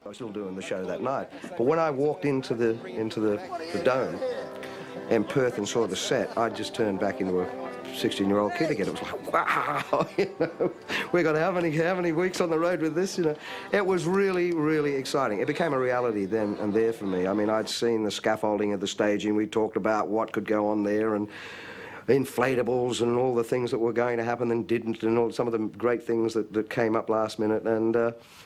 I was still doing the show that night. But when I walked into the dome in Perth and saw the set, I just turned back into a 16-year-old kid again. It was like, wow, you know, we're going to how many weeks on the road with this, you know. It was really, really exciting. It became a reality then and there for me. I mean, I'd seen the scaffolding of the staging. We talked about what could go on there and inflatables and all the things that were going to happen and didn't, and all some of the great things that came up last minute. And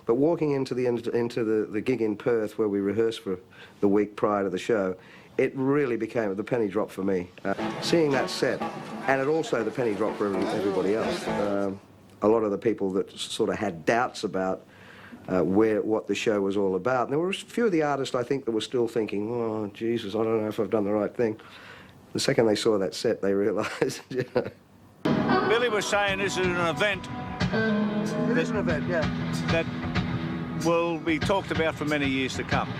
but walking into the gig in Perth where we rehearsed for the week prior to the show, it really became the penny drop for me. Seeing that set, and it also the penny drop for everybody else. A lot of the people that sort of had doubts about what the show was all about. And there were a few of the artists, I think, that were still thinking, oh, Jesus, I don't know if I've done the right thing. The second they saw that set, they realised, you know. Billy was saying this is an event. It is an event, yeah. That will be talked about for many years to come.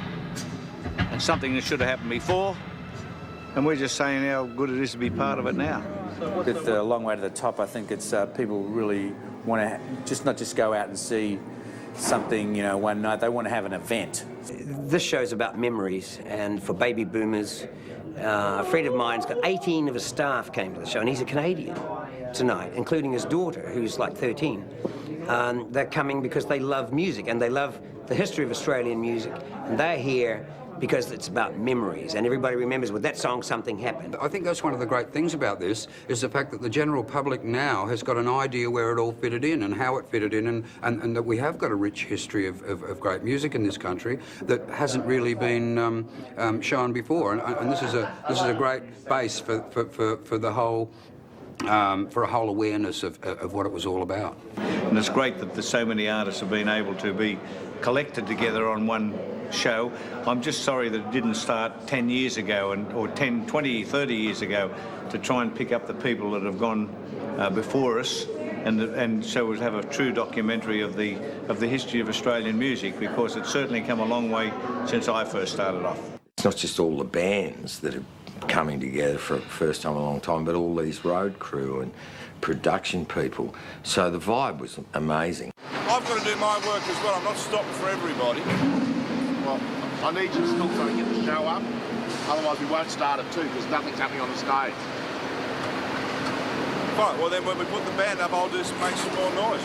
And something that should have happened before. And we're just saying how good it is to be part of it now. With the Long Way to the Top, I think it's people really want to just not just go out and see something, you know, one night. They want to have an event. This show's about memories, and for baby boomers, a friend of mine's got 18 of his staff came to the show, and he's a Canadian tonight, including his daughter, who's like 13. They're coming because they love music, and they love the history of Australian music, and they're here because it's about memories, and everybody remembers with that song something happened. I think that's one of the great things about this, is the fact that the general public now has got an idea where it all fitted in and how it fitted in, and that we have got a rich history of great music in this country that hasn't really been shown before, and this is a great base for the whole for a whole awareness of what it was all about. And it's great that there's so many artists have been able to be collected together on one show. I'm just sorry that it didn't start 10 years ago, or 10, 20, 30 years ago, to try and pick up the people that have gone before us, and so we'll have a true documentary of the history of Australian music, because it's certainly come a long way since I first started off. It's not just all the bands that are coming together for the first time in a long time, but all these road crew and production people. So the vibe was amazing. I've got to do my work as well. I'm not stopping for everybody. Well, I need you to still try to get the show up. Otherwise we won't start at 2 because nothing's happening on the stage. Fine, well then when we put the band up, I'll just make some more noise.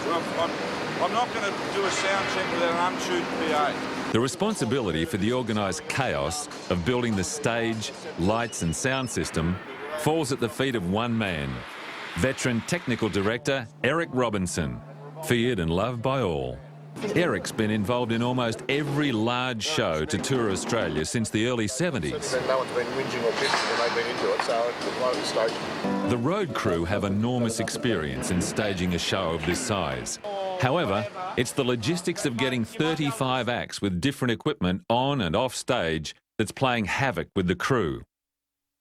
I'm not going to do a sound check without an untuned PA. The responsibility for the organised chaos of building the stage, lights and sound system falls at the feet of one man, veteran technical director Eric Robinson, feared and loved by all. Eric's been involved in almost every large show to tour Australia since the early 70s. No one's been whinging or pissing when they've been into it, so it's right at the station. The road crew have enormous experience in staging a show of this size. However, it's the logistics of getting 35 acts with different equipment on and off stage that's playing havoc with the crew.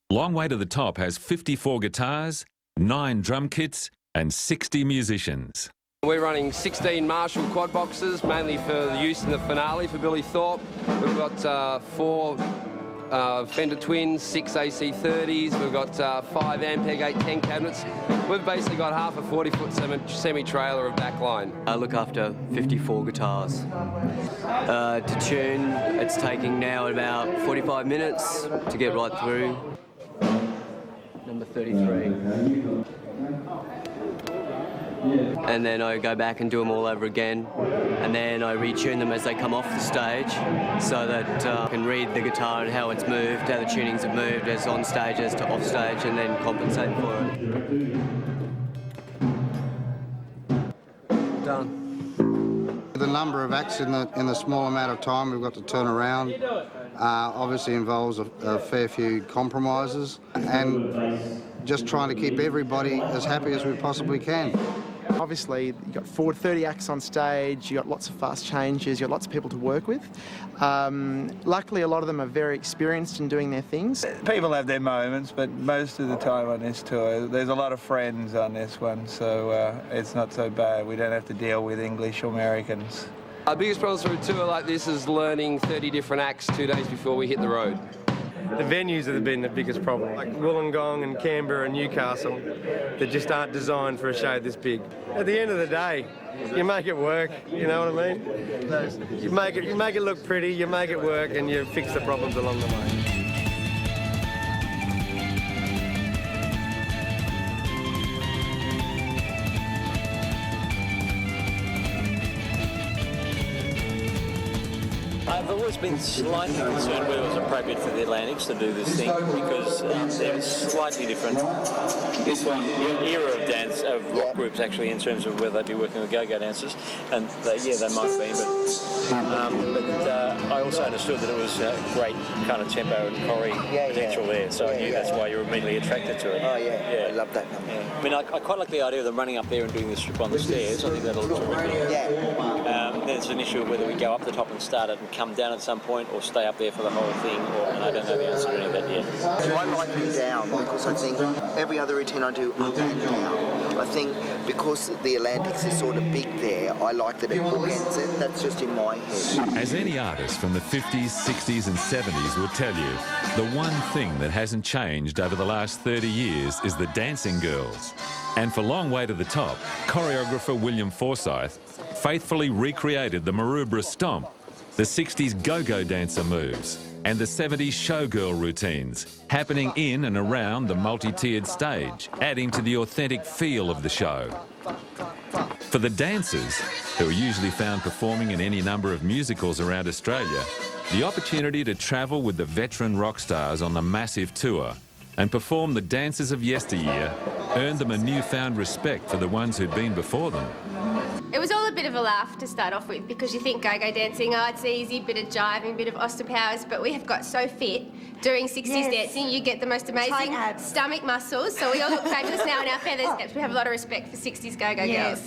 Long Way to the Top has 54 guitars, 9 drum kits and 60 musicians. We're running 16 Marshall quad boxes, mainly for the use in the finale for Billy Thorpe. We've got 4 Fender Twins, 6 AC30s, we've got 5 Ampeg 810 cabinets. We've basically got half a 40-foot semi-trailer of backline. I look after 54 guitars. To tune, it's taking now about 45 minutes to get right through. Number 33. And then I go back and do them all over again, and then I retune them as they come off the stage, so that I can read the guitar and how it's moved, how the tunings have moved as on stage as to off stage, and then compensate for it. Done. The number of acts in the small amount of time we've got to turn around obviously involves a fair few compromises, and just trying to keep everybody as happy as we possibly can. Obviously, you've got 30 acts on stage, you've got lots of fast changes, you've got lots of people to work with. Luckily, a lot of them are very experienced in doing their things. People have their moments, but most of the time on this tour, there's a lot of friends on this one, so it's not so bad. We don't have to deal with English or Americans. Our biggest problem through a tour like this is learning 30 different acts 2 days before we hit the road. The venues have been the biggest problem, like Wollongong and Canberra and Newcastle, that just aren't designed for a show this big. At the end of the day, you make it work, you know what I mean? You make it look pretty, you make it work, and you fix the problems along the way. I've always been slightly concerned whether it was appropriate for the Atlantics to do this thing because they're slightly different. This one, era of dance, of rock groups actually, in terms of whether they'd be working with go-go dancers, and they might be, but I also understood that it was great kind of tempo and choreo potential there, so I knew that's why you were immediately attracted to it. Oh yeah, I love that number. Yeah. I mean, I quite like the idea of them running up there and doing this strip on the stairs. I think that'll look terrific. Then it's an issue of whether we go up the top and start it and come down at some point, or stay up there for the whole thing, and I don't know the answer to any of that yet. I like it down because I think every other routine I do up and down. I think because the Atlantics is sort of big there, I like that it bookends it. That's just in my head. As any artist from the 50s, 60s and 70s will tell you, the one thing that hasn't changed over the last 30 years is the dancing girls. And for Long Way to the Top, choreographer William Forsyth faithfully recreated the Maroubra stomp, the 60s go-go dancer moves, and the 70s showgirl routines, happening in and around the multi-tiered stage, adding to the authentic feel of the show. For the dancers, who are usually found performing in any number of musicals around Australia, the opportunity to travel with the veteran rock stars on the massive tour and perform the dances of yesteryear earned them a newfound respect for the ones who'd been before them. It was all a bit of a laugh to start off with because you think go-go dancing, oh, it's easy, bit of jiving, bit of Austin Powers, but we have got so fit doing 60s dancing. You get the most amazing stomach muscles, so we all look fabulous now in our feathers. We have a lot of respect for 60s go-go girls.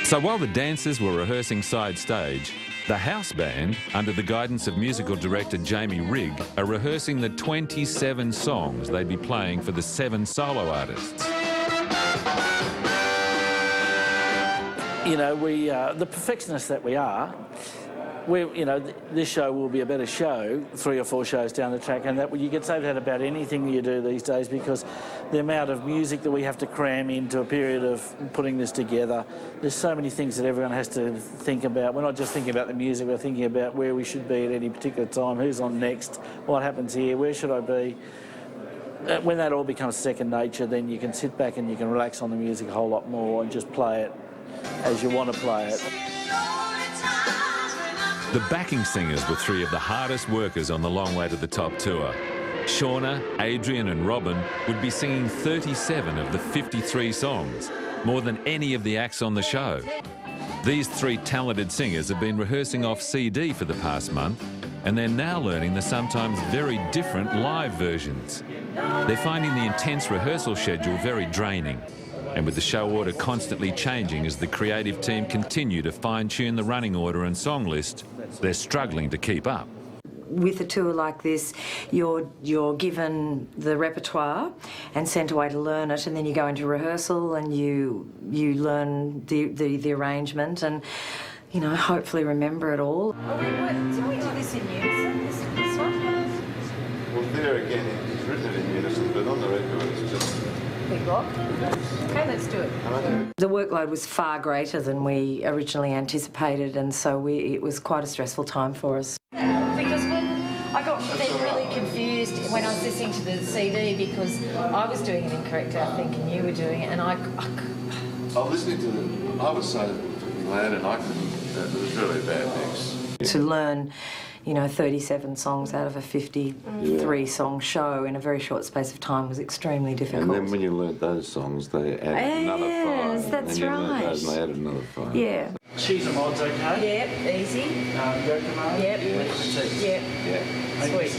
So while the dancers were rehearsing side stage, the house band, under the guidance of musical director Jamie Rigg, are rehearsing the 27 songs they'd be playing for the 7 solo artists. You know, we, the perfectionists that we are, this show will be a better show 3 or 4 shows down the track, and that you can say that about anything you do these days because the amount of music that we have to cram into a period of putting this together, there's so many things that everyone has to think about. We're not just thinking about the music, we're thinking about where we should be at any particular time, who's on next, what happens here, where should I be. When that all becomes second nature, then you can sit back and you can relax on the music a whole lot more and just play it as you want to play it. The backing singers were 3 of the hardest workers on the Long Way to the Top tour. Shauna, Adrian and Robin would be singing 37 of the 53 songs, more than any of the acts on the show. These 3 talented singers have been rehearsing off CD for the past month, and they're now learning the sometimes very different live versions. They're finding the intense rehearsal schedule very draining, and with the show order constantly changing as the creative team continue to fine-tune the running order and song list, they're struggling to keep up. With a tour like this, you're given the repertoire and sent away to learn it, and then you go into rehearsal and you learn the arrangement and, you know, hopefully remember it all. Did we do this in unison, this one? Well, there again, it's written it in unison, but on the record it's just... Big rock? Okay, let's do it. The workload was far greater than we originally anticipated, and so it was quite a stressful time for us. Because I got then really confused when I was listening to the CD because I was doing it incorrect, I think, and you were doing it, and I was listening to I was so glad and I couldn't, it was really a bad mix. To learn, you know, 37 songs out of a 53-song show in a very short space of time was extremely difficult. And then when you learnt those songs, they added another 5. Yes, that's and right. Those, and they added another 5. Yeah. She's a mod's okay? Yep, easy. Go command? Yep. Yep. Sweet.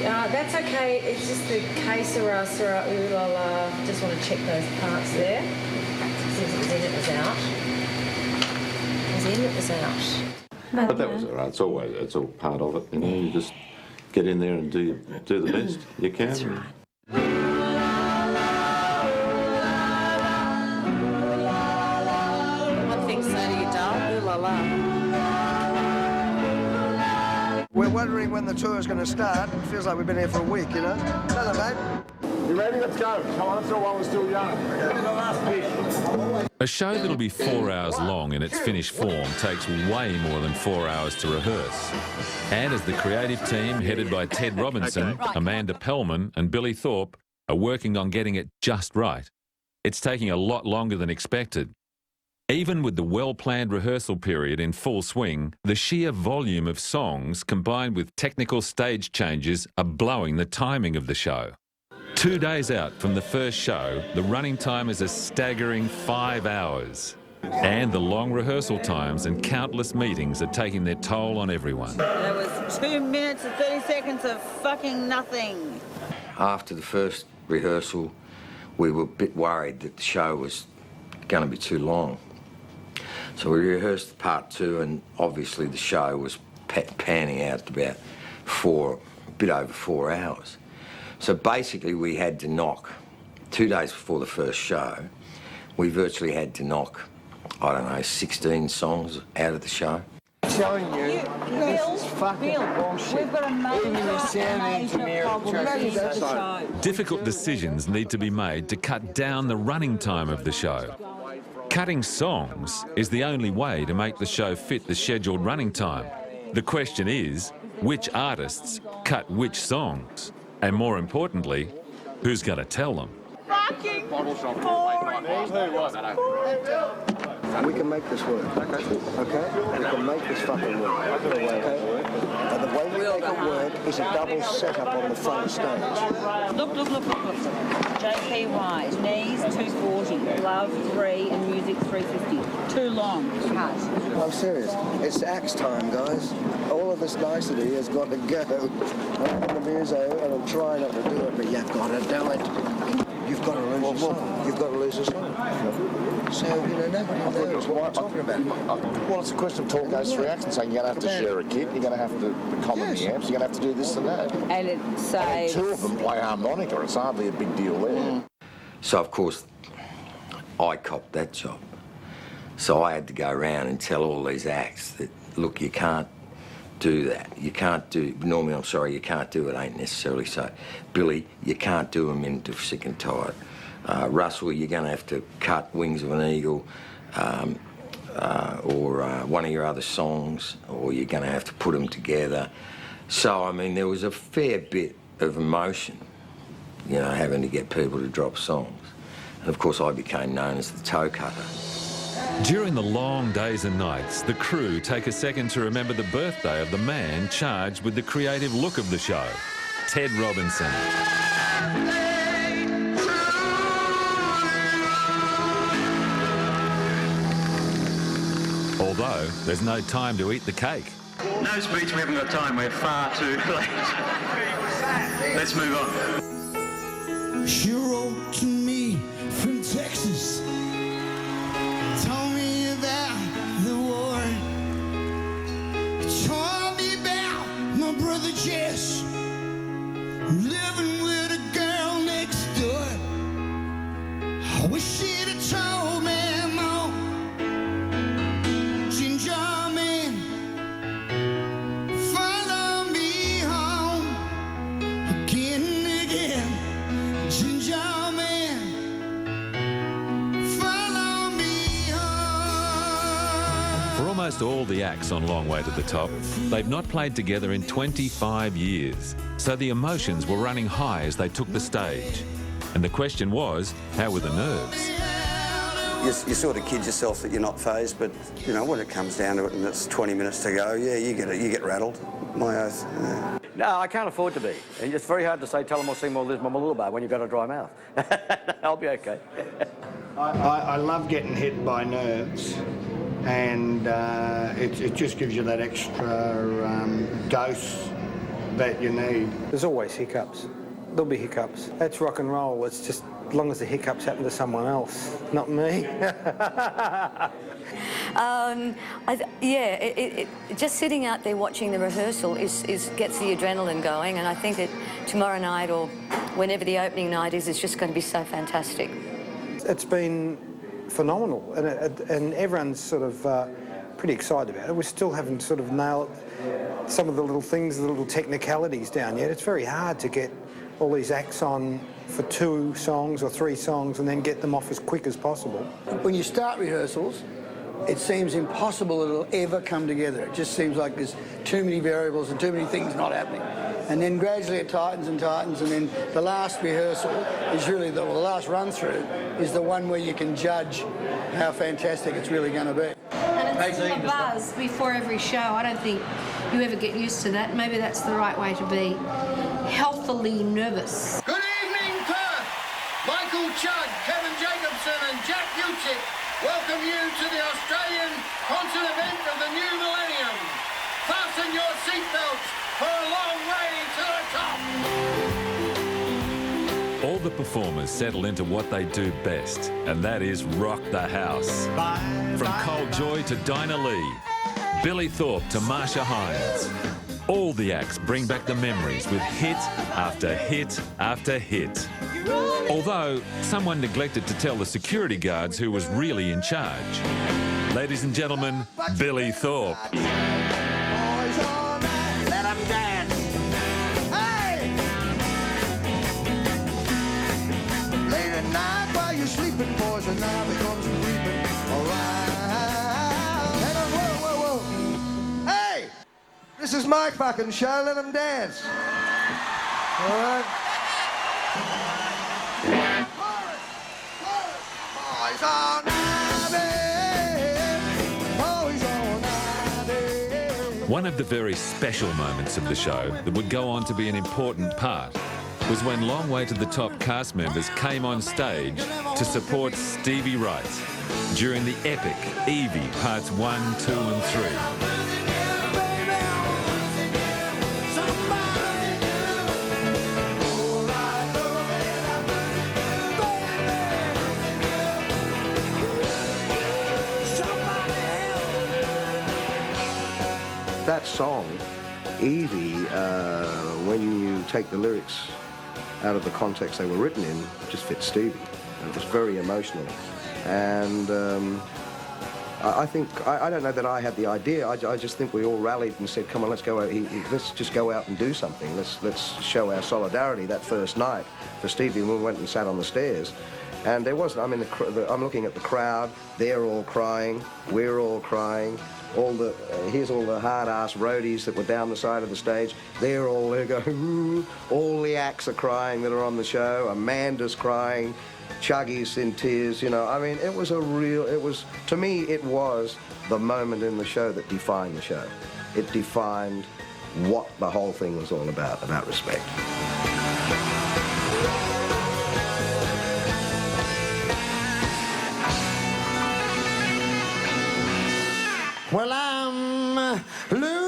That's okay. It's just the que sera, sera, ooh la la. Just want to check those parts there. Since it was in, it was out. It was in, it was out. But that was all right. It's all part of it. You know, you just get in there and do the best you can. That's right. One thing, say to your dad, ooh la la. We're wondering when the tour is going to start. It feels like we've been here for a week, you know? Hello, mate. You ready? Let's go. Come on, let's go while we're still young. A show that'll be 4 hours long in its finished form takes way more than 4 hours to rehearse. And as the creative team, headed by Ted Robinson, Amanda Pellman and Billy Thorpe, are working on getting it just right, it's taking a lot longer than expected. Even with the well-planned rehearsal period in full swing, the sheer volume of songs combined with technical stage changes are blowing the timing of the show. 2 days out from the first show, the running time is a staggering 5 hours. And the long rehearsal times and countless meetings are taking their toll on everyone. That was 2 minutes and 30 seconds of fucking nothing. After the first rehearsal, we were a bit worried that the show was going to be too long. So we rehearsed part 2, and obviously the show was panning out to about a bit over 4 hours. So basically we had to knock, 2 days before the first show, we virtually had to knock, I don't know, 16 songs out of the show. I'm telling you, this is fucking bullshit. We've got a major problem. Difficult decisions need to be made to cut down the running time of the show. Cutting songs is the only way to make the show fit the scheduled running time. The question is, which artists cut which songs? And more importantly, who's going to tell them? Fucking We can make this work, okay? We can make this fucking work, okay? And the way we make it work is a double setup on the front stage. Look. JPY, knees 240, glove 3 and music 350. Too long, cut. I'm serious. It's axe time, guys. All of this nicety has got to go. I'm in the muso and I'm trying not to do it, but you've got to do it. You've got to lose a song. You've got to lose a song. So, you know, nobody knows what we're talking about. Well, it's a question of talking those 3 acts and saying you're going to have to share a kit, you're going to have to common the amps, you're going to have to do this and that. And it saves... And 2 of them play harmonica. It's hardly a big deal there. So, of course, I copped that job. So I had to go around and tell all these acts that, look, you can't do that. You can't do... Normally, I'm sorry, you can't do it, ain't necessarily so. Billy, you can't do them into Sick and Tired. Russell, you're going to have to cut Wings of an Eagle or one of your other songs, or you're going to have to put them together. So, I mean, there was a fair bit of emotion, you know, having to get people to drop songs. And, of course, I became known as the toe cutter. During the long days and nights, the crew take a second to remember the birthday of the man charged with the creative look of the show, Ted Robinson. Although there's no time to eat the cake. No speech, we haven't got time, we're far too late. Let's move on. She wrote to me from Texas, told me about the war, told me about my brother Jess, living with a girl next door. I wish she'd have told me more. Ginger man, follow me home again and again. Ginger man, follow me home. For almost all the acts on Long Way to the Top, they've not played together in 25 years. So the emotions were running high as they took the stage. And the question was, how were the nerves? You sort of kid yourself that you're not phased, but, you know, when it comes down to it and it's 20 minutes to go, yeah, you get rattled. My oath. Yeah. No, I can't afford to be. It's very hard to say, tell them or sing more, live my little bar when you've got a dry mouth. I'll be okay. I love getting hit by nerves, and it just gives you that extra dose that you need. There's always hiccups. There'll be hiccups. That's rock and roll. It's just as long as the hiccups happen to someone else, not me. Just sitting out there watching the rehearsal gets the adrenaline going, and I think that tomorrow night or whenever the opening night is just going to be so fantastic. It's been phenomenal, and everyone's sort of pretty excited about it. We still haven't sort of nailed some of the little things, the little technicalities down yet. It's very hard to get all these acts on for 2 songs or 3 songs and then get them off as quick as possible. When you start rehearsals, it seems impossible it'll ever come together. It just seems like there's too many variables and too many things not happening. And then gradually it tightens and tightens, and then the last rehearsal is really the last run through is the one where you can judge how fantastic it's really going to be. And it's still a buzz before every show. I don't think you ever get used to that. Maybe that's the right way to be healthily nervous. Good evening, Perth. Michael Chugg, Kevin Jacobson and Jack Busick welcome you to the Australian concert event of the new millennium. Fasten your seatbelts for a long way to the top. All the performers settle into what they do best, and that is rock the house. From Cole Joy to Dinah Lee, Billy Thorpe to Marsha Hines. All the acts bring back the memories with hit after hit after hit. Although someone neglected to tell the security guards who was really in charge. Ladies and gentlemen, Billy Thorpe. Let 'em dance. Hey! Late at night while you're sleeping, boys, and now becomes weeping. All right. Whoa. Hey! This is my fucking show, let them dance. All right? Boys on One of the very special moments of the show that would go on to be an important part was when Long Way to the Top cast members came on stage to support Stevie Wright during the epic Evie Parts 1, 2 and 3. That song, Evie, when you take the lyrics out of the context they were written in, just fits Stevie. It was very emotional. And I think, I don't know that I had the idea, I just think we all rallied and said, come on, let's go out, let's just go out and do something. Let's show our solidarity that first night for Stevie, when we went and sat on the stairs. And there wasn't, I'm looking at the crowd, they're all crying, we're all crying. Here's all the hard-ass roadies that were down the side of the stage. They're all there going, ooh. All the acts are crying that are on the show. Amanda's crying. Chuggy's in tears, you know. I mean, it was to me, it was the moment in the show that defined the show. It defined what the whole thing was all about respect. Well, I'm losing.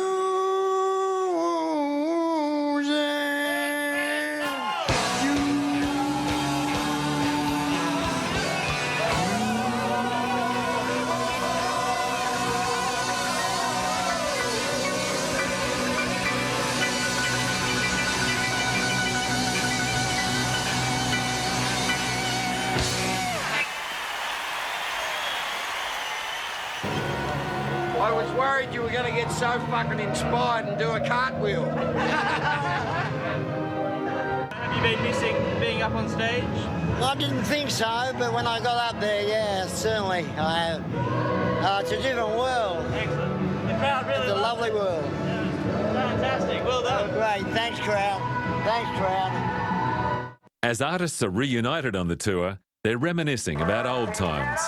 I was worried you were going to get so fucking inspired and do a cartwheel. Have you been missing being up on stage? I didn't think so, but when I got up there, yeah, certainly I have. It's a different world. Excellent. The crowd really It's a lovely world. Fantastic. Well done. Oh, great. Thanks, crowd. Thanks, crowd. As artists are reunited on the tour, they're reminiscing about old times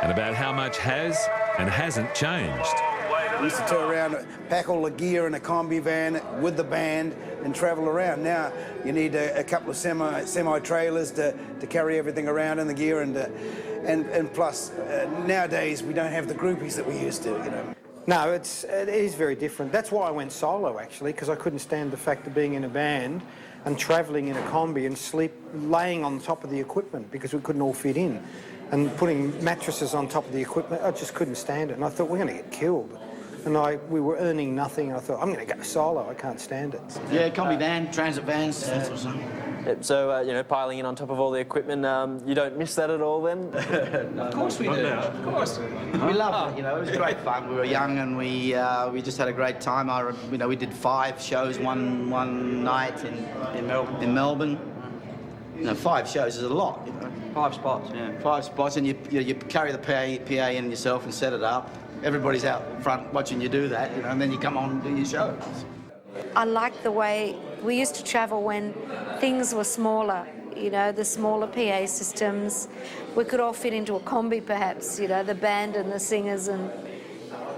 and about how much has and hasn't changed. We used to tour around, pack all the gear in a combi van with the band and travel around. Now you need a couple of semi-trailers to carry everything around in the gear, and plus nowadays we don't have the groupies that we used to, you know. No, it is very different. That's why I went solo, actually, because I couldn't stand the fact of being in a band and travelling in a combi and laying on top of the equipment because we couldn't all fit in. And putting mattresses on top of the equipment, I just couldn't stand it. And I thought, we're going to get killed. And we were earning nothing, and I thought, I'm going to go solo, I can't stand it. Yeah, combi van, transit vans, that sort of stuff. So, you know, piling in on top of all the equipment, you don't miss that at all then? No, of course we do. Of course. We loved it, you know, it was great fun. We were young and we just had a great time. You know, we did 5 shows one night in Melbourne. You know, 5 shows is a lot, you know. 5 spots, yeah. 5 spots, and you carry the PA in yourself and set it up. Everybody's out front watching you do that, you know, and then you come on and do your show. I like the way we used to travel when things were smaller, you know, the smaller PA systems. We could all fit into a combi perhaps, you know, the band and the singers and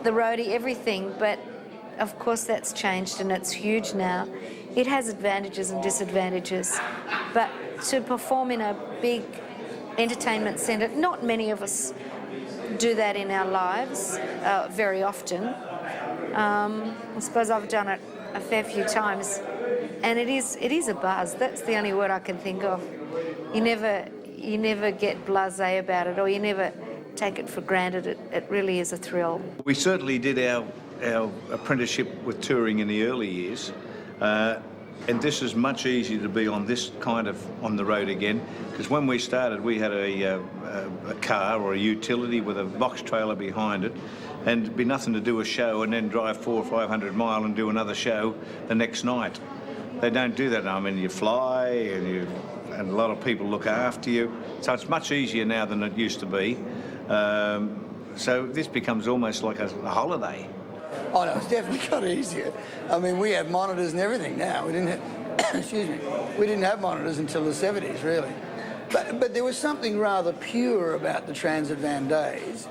the roadie, everything. But of course that's changed and it's huge now. It has advantages and disadvantages. But to perform in a big entertainment centre, not many of us do that in our lives very often. I suppose I've done it a fair few times, and it is a buzz. That's the only word I can think of. You never get blasé about it, or you never take it for granted. It really is a thrill. We certainly did our apprenticeship with touring in the early years, and this is much easier to be on this kind of on the road again, because when we started we had a car or a utility with a box trailer behind it, and it'd be nothing to do a show and then drive 400 or 500 miles and do another show the next night. They don't do that now. I mean, you fly and a lot of people look after you, so it's much easier now than it used to be. So this becomes almost like a holiday. Oh no, it's definitely got easier. I mean, we have monitors and everything now. We didn't have, excuse me, we didn't have monitors until the 70s, really. But there was something rather pure about the transit van days.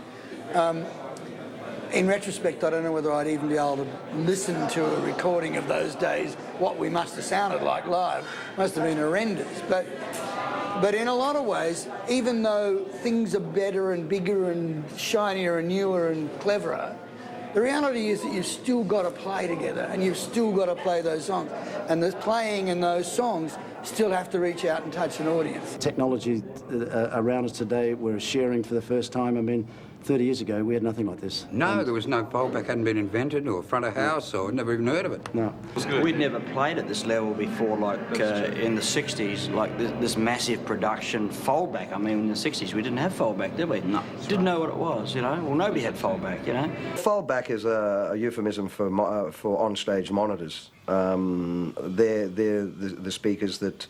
In retrospect, I don't know whether I'd even be able to listen to a recording of those days, what we must have sounded like live. Must have been horrendous. But in a lot of ways, even though things are better and bigger and shinier and newer and cleverer, the reality is that you've still got to play together and you've still got to play those songs. And the playing in those songs still have to reach out and touch an audience. Technology around us today, we're sharing for the first time. I mean, 30 years ago, we had nothing like this. No, there was no foldback, hadn't been invented, or front of house, or never even heard of it. No. We'd never played at this level before, like in the 60s, like this massive production foldback. I mean, in the 60s, we didn't have foldback, did we? No. Didn't know what it was, you know? Well, nobody had foldback, you know? Foldback is a euphemism for on-stage monitors. They're the speakers that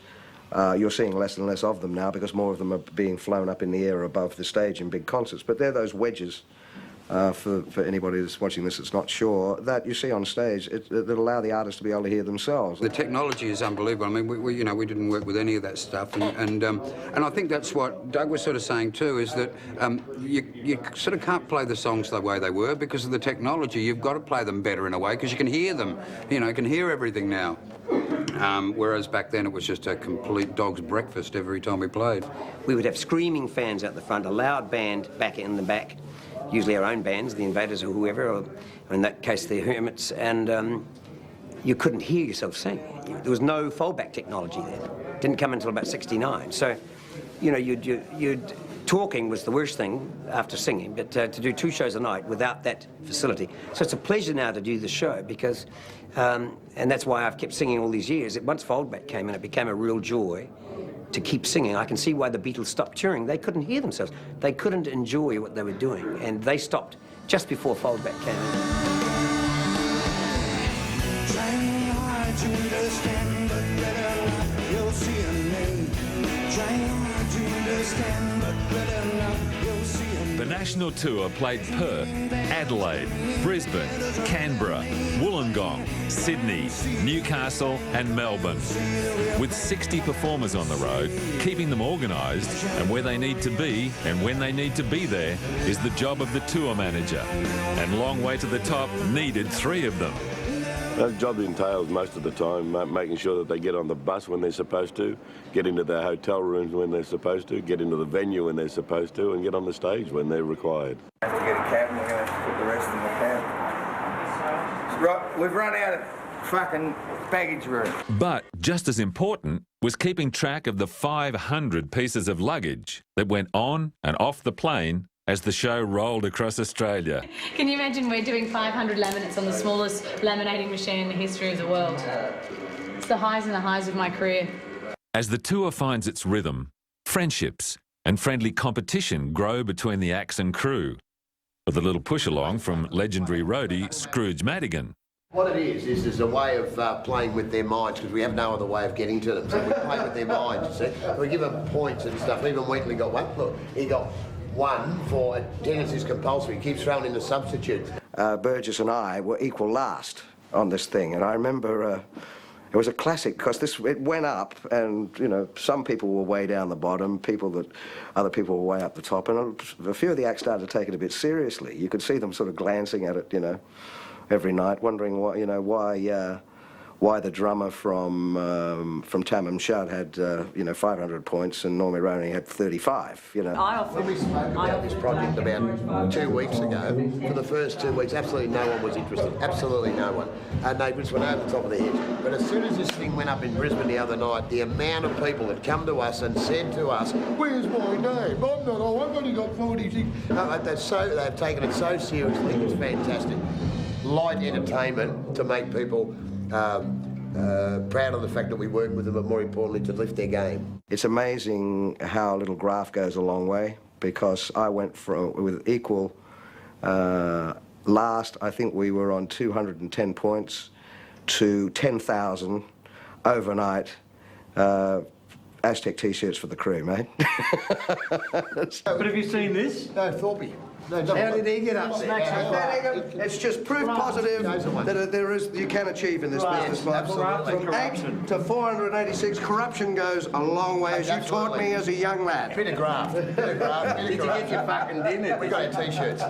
you're seeing less and less of them now because more of them are being flown up in the air above the stage in big concerts. But they're those wedges, for anybody that's watching this that's not sure, that you see on stage that allow the artists to be able to hear themselves. The technology is unbelievable. I mean, we didn't work with any of that stuff, and I think that's what Doug was sort of saying too, is that you sort of can't play the songs the way they were because of the technology. You've got to play them better in a way because you can hear them. You know, you can hear everything now. Whereas back then it was just a complete dog's breakfast every time we played. We would have screaming fans out the front, a loud band back in the back, usually our own bands, the Invaders or whoever, or in that case the Hermits, and you couldn't hear yourself sing. There was no foldback technology then. It didn't come until about 69. So, you know, talking was the worst thing after singing, but to do 2 shows a night without that facility. So it's a pleasure now to do the show because, and that's why I've kept singing all these years. Once foldback came in, it became a real joy to keep singing. I can see why the Beatles stopped touring. They couldn't hear themselves. They couldn't enjoy what they were doing, and they stopped just before foldback came in. Trying hard to understand, but better not, you'll see a name. Trying hard to understand, but better not, you'll see a name. The national tour played Perth, Adelaide, Brisbane, Canberra, Wollongong, Sydney, Newcastle and Melbourne. With 60 performers on the road, keeping them organised and where they need to be and when they need to be there is the job of the tour manager. And Long Way to the Top needed 3 of them. That job entails most of the time making sure that they get on the bus when they're supposed to, get into their hotel rooms when they're supposed to, get into the venue when they're supposed to, and get on the stage when they're required. We have to get a cab and we're going to have to put the rest in the cab. Right, we've run out of fucking baggage room. But just as important was keeping track of the 500 pieces of luggage that went on and off the plane as the show rolled across Australia. Can you imagine we're doing 500 laminates on the smallest laminating machine in the history of the world? It's the highs and the highs of my career. As the tour finds its rhythm, friendships and friendly competition grow between the acts and crew, with a little push-along from legendary roadie Scrooge Madigan. What it is a way of playing with their minds, because we have no other way of getting to them. So we play with their minds, you see. We give them points and stuff. Even Wheatley got one. Look, he got 1 for attendance is compulsory. He keeps throwing in the substitute. Burgess and I were equal last on this thing, and I remember it was a classic because it went up, and you know some people were way down the bottom, other people were way up the top, and a few of the acts started to take it a bit seriously. You could see them sort of glancing at it, you know, every night, wondering why, you know, why the drummer from Tamam Shud had 500 points and Normie Roney had 35. You know. When we spoke about this project about 2 weeks ago, for the first 2 weeks, absolutely no one was interested. Absolutely no one, and they just went over the top of their heads. But as soon as this thing went up in Brisbane the other night, the amount of people that come to us and said to us, "Where's my name? I'm not. I've only got 46." They've taken it so seriously. It's fantastic. Light entertainment to make people proud of the fact that we work with them, but more importantly to lift their game. It's amazing how a little graft goes a long way, because I went with equal last, I think we were on 210 points, to 10,000 overnight. Aztec t-shirts for the crew, mate. But have you seen this? No, Thorpe. No, how did he get up there? It's just proof positive that you can achieve in this business, Bob. From 8 to 486, corruption goes a long way, as you taught me as a young lad. Bit of graft. Did you get your fucking dinner? We got your t-shirts.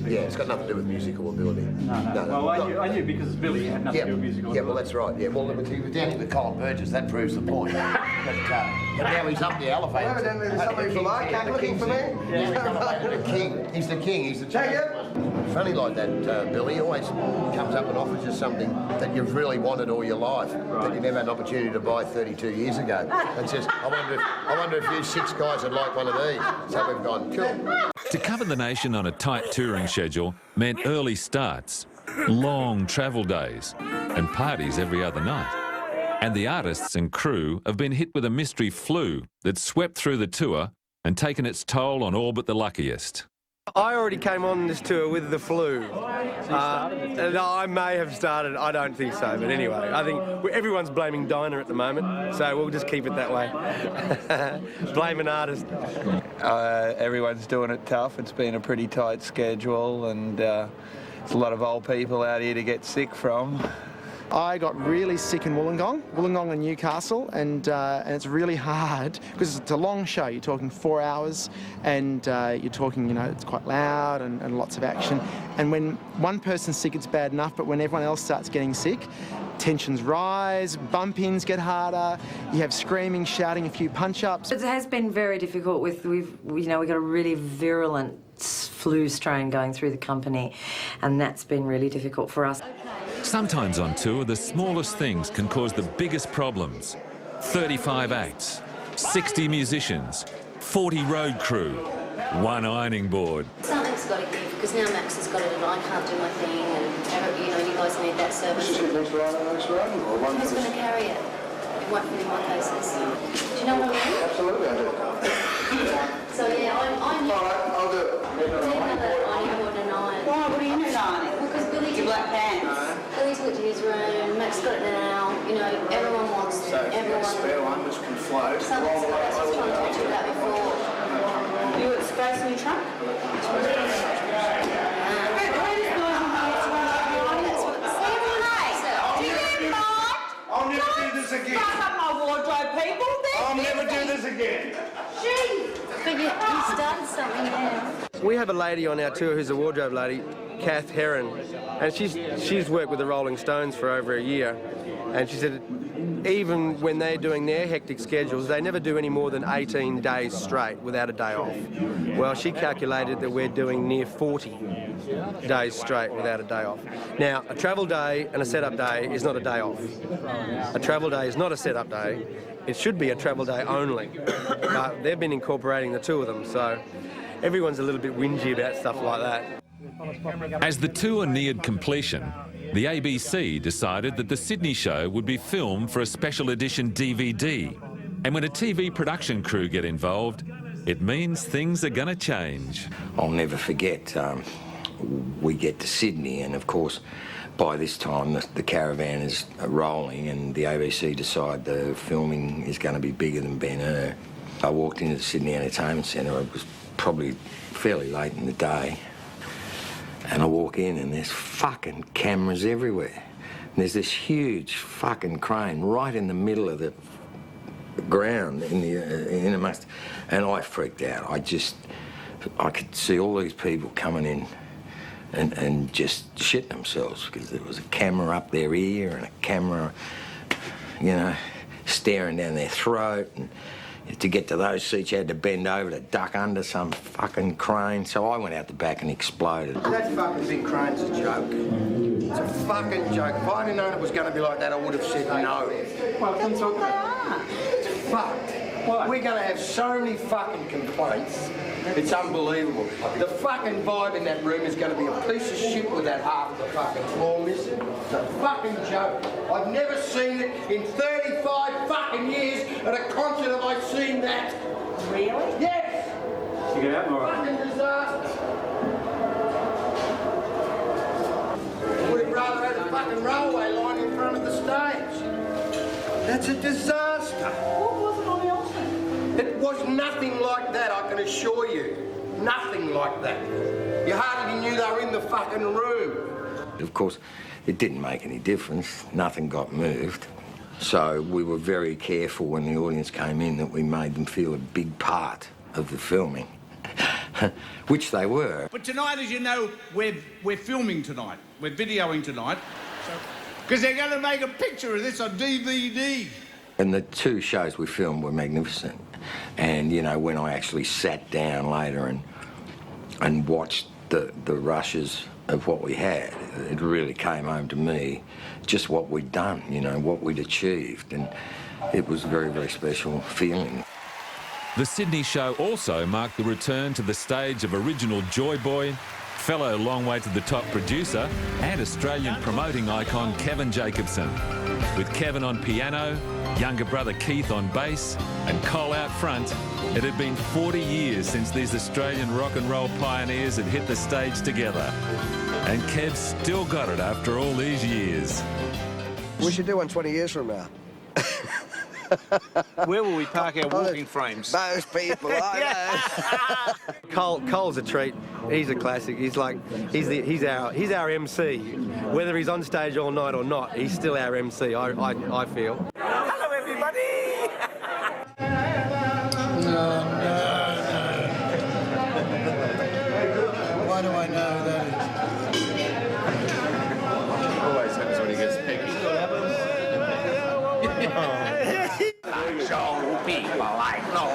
Yeah, it's got nothing to do with musical ability. No. Well, I knew because Billy had nothing to do with musical ability. Yeah, well, that's right. Yeah, well, he was down with Colin Burgess. That proves the point. But now he's up the elevator. There's somebody from ICAC looking for me. The king. He's the king. He's the champion. Funny like that, Billy. He always comes up and offers you something that you've really wanted all your life, that you never had an opportunity to buy 32 years ago, and says, I wonder if you 6 guys would like one of these. So we've gone, cool. To cover the nation on a tight touring schedule meant early starts, long travel days, and parties every other night. And the artists and crew have been hit with a mystery flu that swept through the tour and taken its toll on all but the luckiest. I already came on this tour with the flu. And I may have started, I don't think so, but anyway, I think everyone's blaming Dinah at the moment, so we'll just keep it that way. Blame an artist. Everyone's doing it tough. It's been a pretty tight schedule, and there's a lot of old people out here to get sick from. I got really sick in Wollongong and Newcastle, and it's really hard because it's a long show. You're talking 4 hours, and you're talking, you know, it's quite loud and lots of action. And when one person's sick, it's bad enough, but when everyone else starts getting sick, tensions rise, bump-ins get harder, you have screaming, shouting, a few punch-ups. It has been very difficult. We've got a really virulent flu strain going through the company, and that's been really difficult for us. Sometimes on tour, the smallest things can cause the biggest problems. 35 acts, 60 musicians, 40 road crew, 1 ironing board. Something's got to give, because now Max has got it and I can't do my thing, and you guys need that service. Who's going to carry it? It won't fit in my cases. Do you know what I mean? Absolutely, I do. So yeah, I'm all right, I'll do it. Why? What do you need ironing? Well, because Billy did black pants. Billy's got to his room. Max got it now. You know, everyone wants it. Everyone. The spare one which can float. Something's got. That's what I was trying to talk to you about before. You got space in your trunk? I'll never do this again. Fuck up my wardrobe, people. I'll never do this again. Gee, but you started something now. We have a lady on our tour who's a wardrobe lady, Kath Heron, and she's worked with the Rolling Stones for over a year, and she said even when they're doing their hectic schedules, they never do any more than 18 days straight without a day off. Well, she calculated that we're doing near 40 days straight without a day off. Now, a travel day and a setup day is not a day off. A travel day is not a setup day. It should be a travel day only. But they've been incorporating the two of them, so everyone's a little bit whingy about stuff like that. As the tour neared completion, the ABC decided that the Sydney show would be filmed for a special edition DVD. And when a TV production crew get involved, it means things are going to change. I'll never forget, we get to Sydney, and of course, by this time the caravan is rolling, and the ABC decide the filming is going to be bigger than Ben Hur. I walked into the Sydney Entertainment Centre. It was probably fairly late in the day. And I walk in and there's fucking cameras everywhere. And there's this huge fucking crane right in the middle of the ground in amongst, and I freaked out. I could see all these people coming in and just shit themselves because there was a camera up their ear and a camera, you know, staring down their throat. And to get to those seats, you had to bend over to duck under some fucking crane. So I went out the back and exploded. That fucking big crane's a joke. It's a fucking joke. If I'd have known it was going to be like that, I would have said no. Well, that's what they are. It's fucked. What? We're going to have so many fucking complaints. It's unbelievable. The fucking vibe in that room is going to be a piece of shit with that half of the fucking floor missing. It's a fucking joke. I've never seen it in 35 fucking years. At a concert have I seen that. Really? Yes! You get out, Laura? Fucking disaster. I would have rather had a fucking railway line in front of the stage. That's a disaster. What was it on the altar? It was nothing like that, I can assure you. Nothing like that. You hardly knew they were in the fucking room. Of course, it didn't make any difference. Nothing got moved. So we were very careful when the audience came in that we made them feel a big part of the filming, which they were. But tonight, as you know, we're filming tonight. We're videoing tonight. Because they're going to make a picture of this on DVD. And the two shows we filmed were magnificent. And, you know, when I actually sat down later and watched the rushes of what we had, it really came home to me just what we'd done, you know, what we'd achieved. And it was a very, very special feeling. The Sydney show also marked the return to the stage of original Joy Boy, fellow Long Way to the Top producer and Australian promoting icon Kevin Jacobson. With Kevin on piano, younger brother Keith on bass and Cole out front, it had been 40 years since these Australian rock and roll pioneers had hit the stage together. And Kev's still got it after all these years. We should do one 20 years from now. Where will we park our walking frames? Those people, I know. Cole's a treat. He's a classic. He's our MC. Whether he's on stage all night or not, he's still our MC. I feel. Hello, everybody. Why do I know that? Always happens when he gets picked. Show people I know.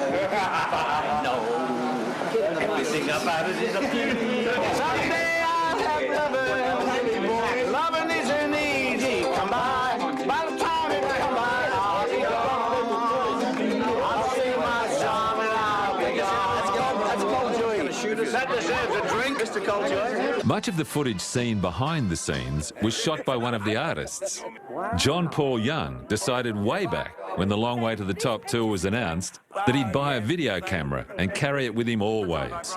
Everything about it is a beauty. Someday I'll have lovers. Loving isn't easy. Come by. By the time it come by, I'll be gone. I'll sing my song and I'll be gone. That's Coldjoy. That deserves a drink, Mr. Coldjoy. Much of the footage seen behind the scenes was shot by one of the artists. John Paul Young decided way back when the Long Way to the Top tour was announced that he'd buy a video camera and carry it with him always.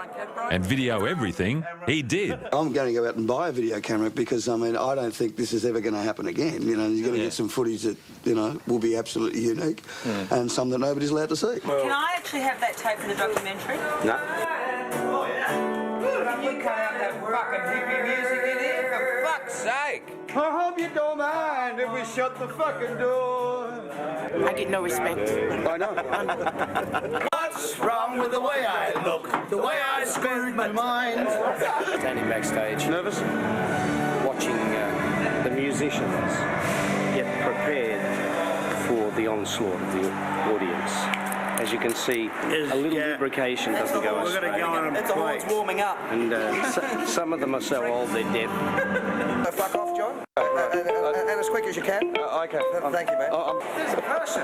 And video everything, he did. I'm going to go out and buy a video camera because, I mean, I don't think this is ever going to happen again. You know, you're going to get some footage that, you know, will be absolutely unique and some that nobody's allowed to see. Can I actually have that tape for the documentary? No. You can't have that fucking hippie music in here, for fuck's sake. I hope you don't mind if we shut the fucking door. I get no respect. I know. What's wrong with the way I look? The way I screwed my mind? Standing backstage. Nervous? Watching the musicians get prepared for onslaught of the audience. As you can see, a little lubrication doesn't go We're going to go on It's a warming up. And some of them are so old they're dead. Fuck off, John. And as quick as you can. Okay. Thank you, man. There's a person.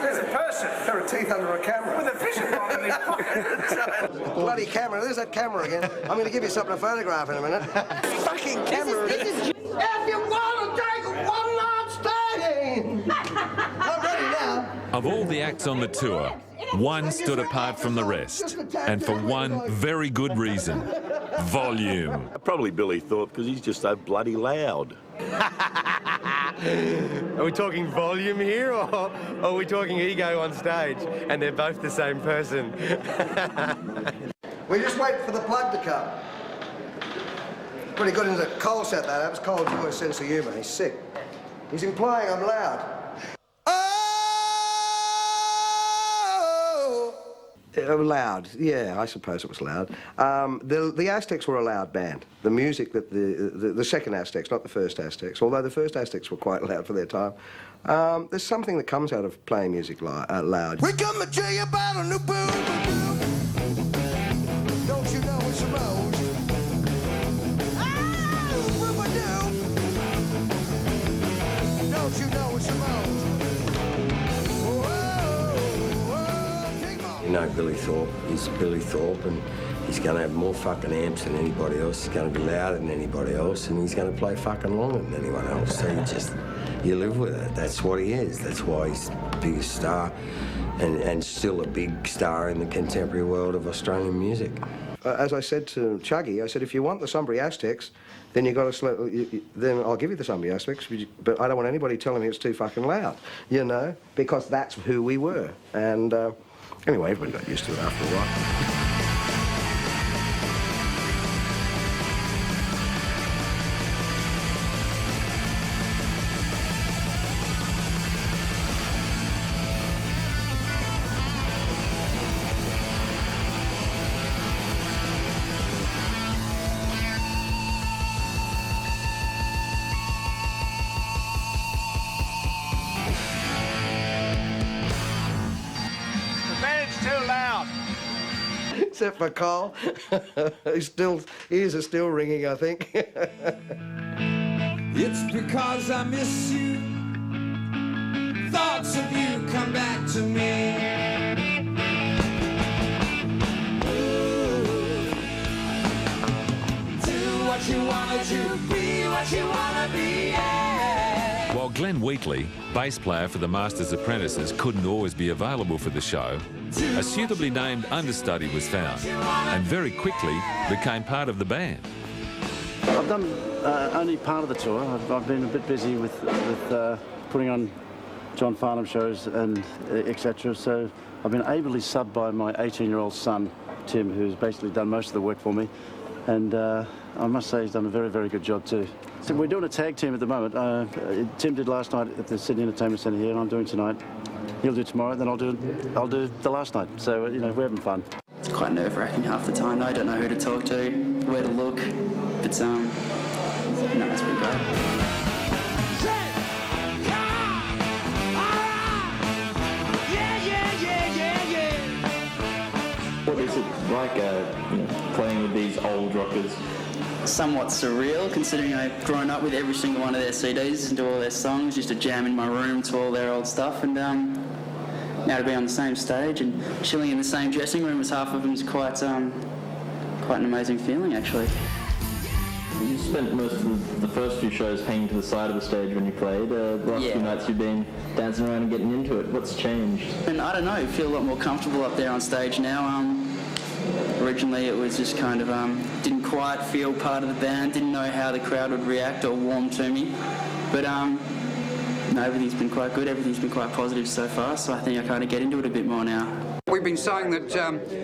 There's a person. There are teeth under a camera. With a fishing rod in his pocket. Bloody camera. There's that camera again. I'm going to give you something to photograph in a minute. Fucking camera. If you want to take one night stay. I'm ready now. Of all the acts on the tour, one stood apart from the rest, and for one very good reason: volume. Probably Billy Thorpe, because he's just so bloody loud. Are we talking volume here, or are we talking ego on stage? And they're both the same person. We're just waiting for the plug to come. Pretty good, isn't it? Cole said that. That was Cole's worst sense of humour. He's sick. He's implying I'm loud. Loud, yeah, I suppose it was loud. The Aztecs were a loud band. The music that the second Aztecs, not the first Aztecs, although the first Aztecs were quite loud for their time. There's something that comes out of playing music loud. We come to tell you about a new boom. Don't you know it's a rose? Don't you know it's a rose? You know Billy Thorpe, he's Billy Thorpe, and he's going to have more fucking amps than anybody else. He's going to be louder than anybody else, and he's going to play fucking longer than anyone else. So you live with it. That's what he is. That's why he's the biggest star, and still a big star in the contemporary world of Australian music. As I said to Chuggy, I said, if you want the Sunbury Aztecs, then you got to then I'll give you the Sunbury Aztecs, but I don't want anybody telling me it's too fucking loud, you know, because that's who we were. And anyway, everybody got used to it after a while. Except for Carl. His ears are still ringing, I think. It's because I miss you. Thoughts of you come back to me. Do what you wanna do, be what you wanna be, yeah. While Glenn Wheatley, bass player for the Masters Apprentices, couldn't always be available for the show, a suitably named understudy was found and very quickly became part of the band. I've done only part of the tour. I've been a bit busy with putting on John Farnham shows and etc. So I've been ably subbed by my 18-year-old son, Tim, who's basically done most of the work for me. And I must say he's done a very, very good job too. So we're doing a tag team at the moment. Tim did last night at the Sydney Entertainment Centre here, and I'm doing tonight. He'll do tomorrow, then I'll do the last night. So, you know, we're having fun. It's quite nerve-wracking half the time. I don't know who to talk to, where to look. But, no, it's been great. What is it like playing with these old rockers? Somewhat surreal, considering I've grown up with every single one of their CDs, listened to all their songs, used to jam in my room to all their old stuff, and now to be on the same stage and chilling in the same dressing room as half of them is quite an amazing feeling, actually. You spent most of the first few shows hanging to the side of the stage when you played. The last few nights you've been dancing around and getting into it. What's changed? And I don't know, I feel a lot more comfortable up there on stage now. Originally it was just kind of, didn't quite feel part of the band, didn't know how the crowd would react or warm to me. But no, everything's been quite good, everything's been quite positive so far, so I think I kind of get into it a bit more now. We've been saying that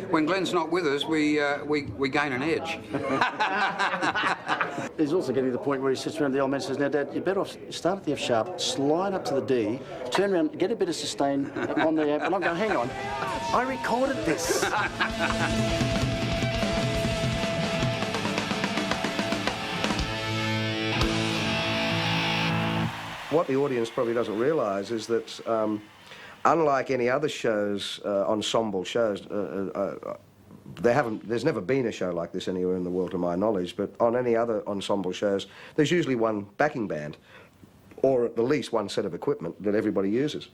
when Glenn's not with us, we gain an edge. He's also getting to the point where he sits around the old man and says, now, Dad, you're better off start at the F sharp, slide up to the D, turn around, get a bit of sustain on the amp, and I'm going, hang on, I recorded this. What the audience probably doesn't realise is that unlike any other shows, ensemble shows, there's never been a show like this anywhere in the world to my knowledge, but on any other ensemble shows, there's usually one backing band, or at the least one set of equipment that everybody uses.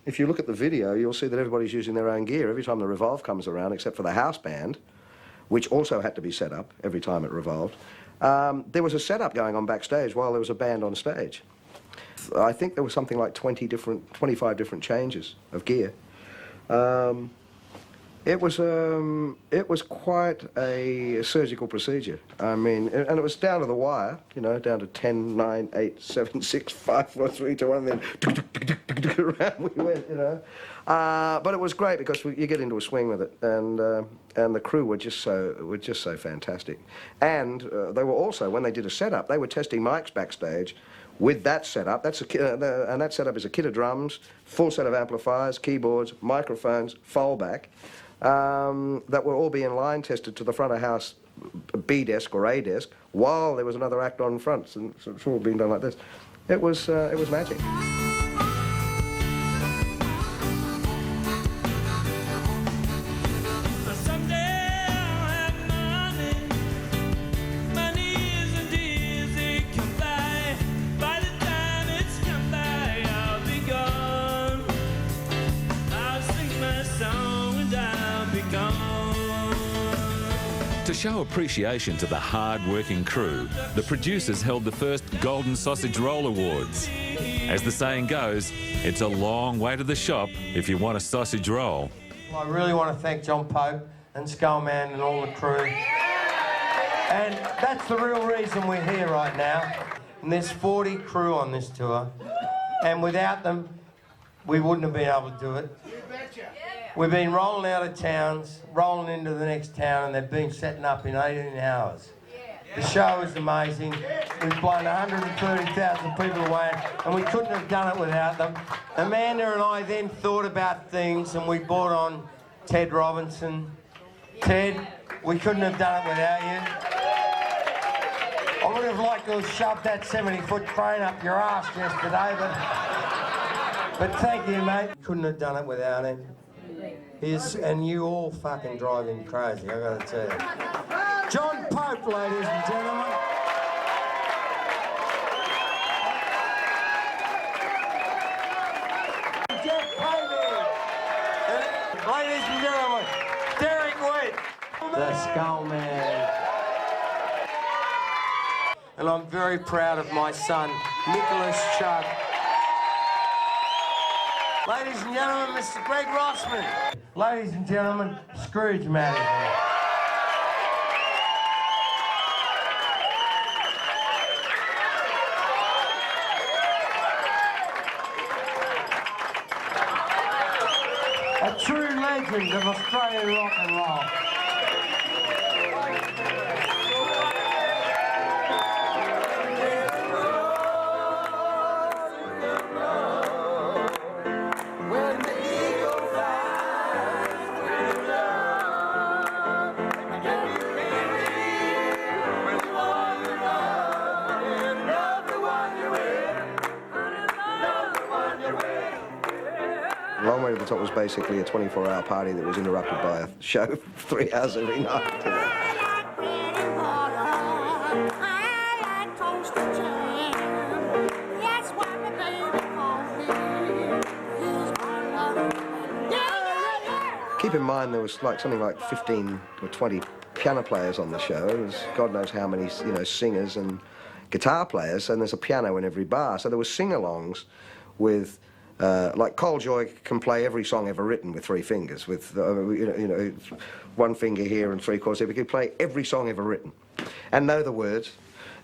If you look at the video, you'll see that everybody's using their own gear every time the Revolve comes around, except for the house band, which also had to be set up every time it revolved. There was a setup going on backstage while there was a band on stage. I think there was something like 25 different changes of gear. It was quite a surgical procedure. I mean, and it was down to the wire, you know, down to 10, 9, 8, 7, 6, 5, 4, 3, 2, 1, and then around we went, you know. But it was great because you get into a swing with it, and the crew were just so fantastic. And they were also, when they did a setup, they were testing mics backstage with that setup. And that setup is a kit of drums, full set of amplifiers, keyboards, microphones, fallback, that were all being line tested to the front of house B desk or A desk while there was another act on front, and so it's all being done like this. It was magic. To show appreciation to the hard-working crew, the producers held the first Golden Sausage Roll Awards. As the saying goes, it's a long way to the shop if you want a sausage roll. I really want to thank John Pope and Skullman and all the crew. And that's the real reason we're here right now. And there's 40 crew on this tour. And without them, we wouldn't have been able to do it. We've been rolling out of towns, rolling into the next town, and they've been setting up in 18 hours. The show is amazing. We've blown 130,000 people away, and we couldn't have done it without them. Amanda and I then thought about things, and we brought on Ted Robinson. Ted, we couldn't have done it without you. I would have liked to have shoved that 70-foot crane up your ass yesterday, but thank you, mate. Couldn't have done it without him. And you all fucking drive him crazy, I gotta tell you. John Pope, ladies and gentlemen. Jeff Payman. Ladies and gentlemen, Derek Witt. The Skullman. And I'm very proud of my son, Nicholas Chugg. Ladies and gentlemen, Mr. Greg Rossman. Ladies and gentlemen, Scrooge Madigan. A true legend of Australian rock and roll. Long Way to the Top was basically a 24-hour party that was interrupted by a show 3 hours every night. Keep in mind there was like something like 15 or 20 piano players on the show. There's God knows how many, you know, singers and guitar players, and there's a piano in every bar. So there were sing-alongs with. Like Cole Joy can play every song ever written with 3 fingers, with you know, 1 finger here and 3 chords here. He could play every song ever written, and know the words.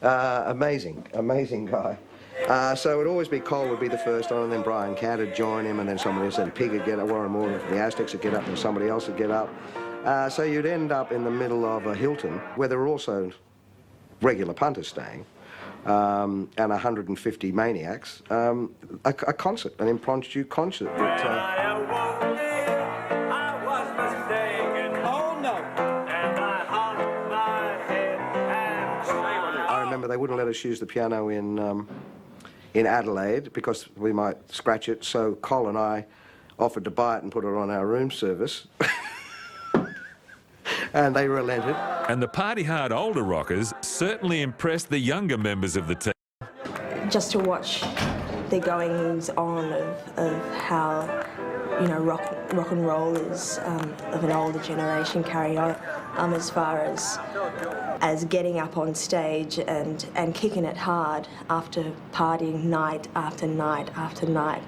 Amazing guy. So it would always be Cole would be the first on, and then Brian Catt would join him, and then somebody else, and Pig would get up, Warren Moore from the Aztecs would get up, and somebody else would get up. So you'd end up in the middle of a Hilton, where there were also regular punters staying. And 150 maniacs, a concert, an impromptu concert. I remember they wouldn't let us use the piano in in Adelaide because we might scratch it. So Col and I offered to buy it and put it on our room service. And they relented. And the party-hard older rockers certainly impressed the younger members of the team. Just to watch the goings on of how, you know, rock and roll is of an older generation carry on, as far as getting up on stage and kicking it hard after partying night after night after night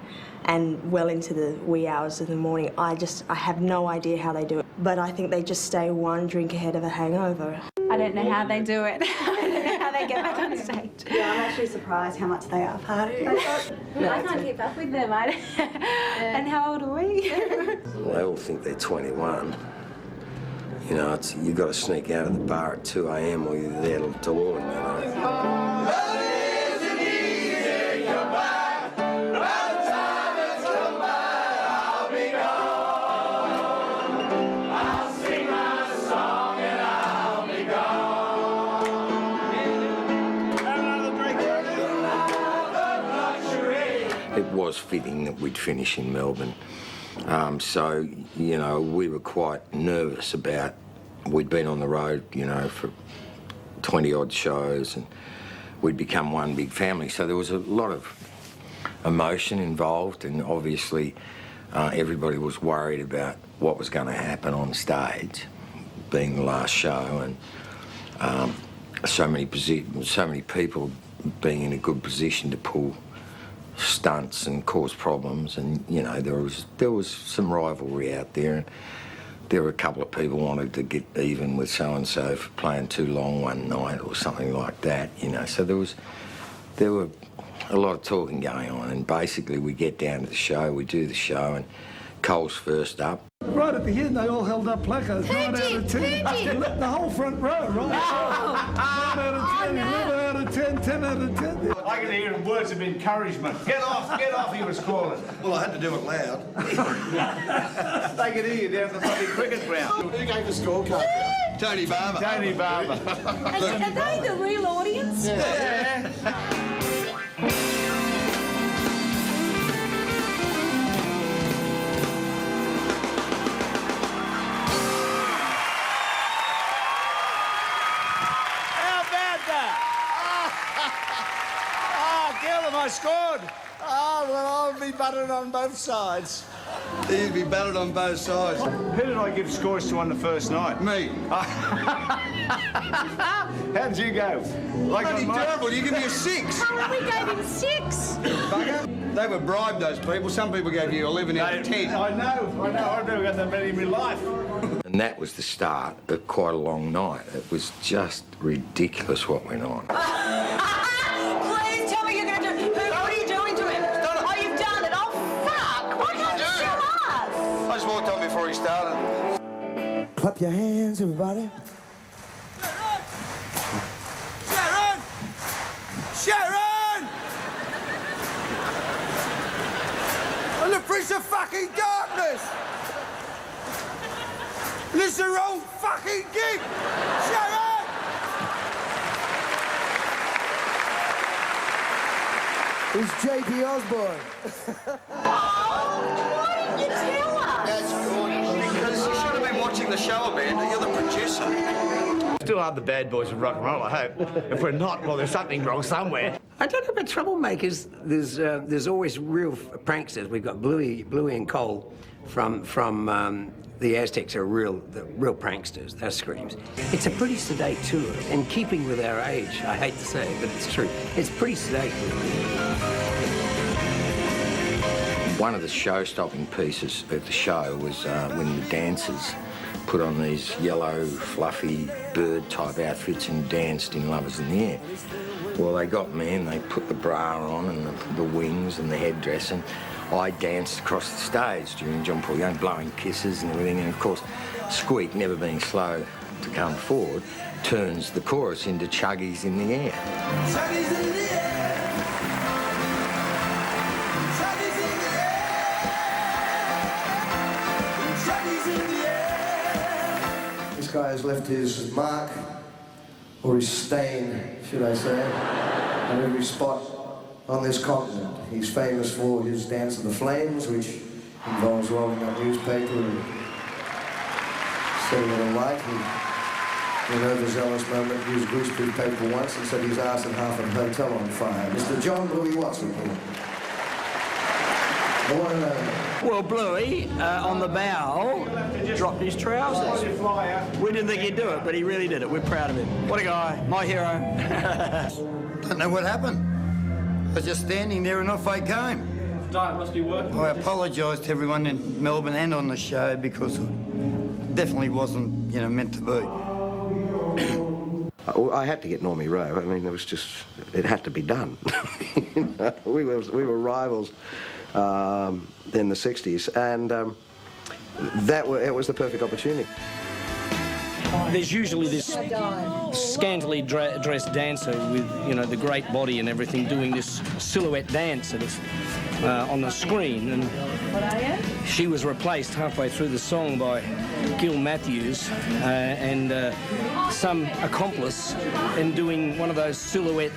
and well into the wee hours of the morning. I have no idea how they do it, but I think they just stay one drink ahead of a hangover. I don't know how they do it. I don't know how they get back on stage. Yeah, I'm actually surprised how much they are partying. I can't keep up with them. And how old are we? Well, they all think they're 21. You know, you've got to sneak out of the bar at 2 a.m. or you're there till dawn, you know. It was fitting that we'd finish in Melbourne. So, you know, we were quite nervous about, we'd been on the road, you know, for 20-odd shows and we'd become one big family. So there was a lot of emotion involved and obviously everybody was worried about what was going to happen on stage, being the last show, and so many people being in a good position to pull stunts and cause problems, and you know there was some rivalry out there, and there were a couple of people wanted to get even with so and so for playing too long one night or something like that, you know. So there were a lot of talking going on, and basically we get down to the show, we do the show, and Cole's first up. Right at the end, they all held up placards. 9 out of 10. The whole front row, right? 9 out of 10, 11 out of 10, 10 out of 10. I can hear words of encouragement. Get off, he was calling. Well, I had to do it loud. They could hear you down the bloody cricket ground. Who gave the scorecard? Tony Barber. Tony Barber. Are they the real audience? Yeah. I scored. Oh, well, I'll be battered on both sides. He'd be battered on both sides. Who did I give scores to on the first night? Me. How did you go? Bloody terrible. You give me a 6. Oh, we gave him 6. Bugger. They were bribed, those people. Some people gave you 11 out of 10. I know. I've never got that many in my life. And that was the start of quite a long night. It was just ridiculous what went on. Before he started. Clap your hands, everybody. Sharon! Sharon! And the Prince of fucking darkness! This is the wrong fucking gig! Sharon! It's J.P. Osborne. Why didn't you tell us? That's good. Because you should have been watching the show, Amanda. You're the producer. Still are the bad boys of rock and roll, I hope. If we're not, well, there's something wrong somewhere. I don't know about troublemakers. There's always real pranksters. We've got Bluey and Cole from the Aztecs are real pranksters. They're screams. It's a pretty sedate tour, and keeping with our age. I hate to say it, but it's true. It's pretty sedate. One of the show-stopping pieces of the show was when the dancers put on these yellow, fluffy, bird-type outfits and danced in Lovers in the Air. Well, they got me and they put the bra on and the wings and the headdress, and I danced across the stage during John Paul Young, blowing kisses and everything. And of course, Squeak, never being slow to come forward, turns the chorus into Chuggies in the Air. Chuggies in the air! This guy has left his mark, or his stain, should I say, on every spot on this continent. He's famous for his Dance of the Flames, which involves rolling up newspaper and setting it alight. He, in an overzealous moment, used greaseproof paper once and set his arse and half a hotel on fire. Mr. John Bluey Watson here. The one and only. Well, Bluey, on the bow, dropped his trousers. We didn't think he'd do it, but he really did it. We're proud of him. What a guy. My hero. Don't know what happened. I was just standing there and off I came. Diet must be working. I apologise to everyone in Melbourne and on the show because it definitely wasn't, you know, meant to be. I had to get Normie Rowe. I mean, it was just, it had to be done. You know, we were rivals in the 60s, and it was the perfect opportunity. There's usually this scantily dressed dancer with, you know, the great body and everything doing this silhouette dance on the screen, and she was replaced halfway through the song by Gil Matthews and some accomplice in doing one of those silhouette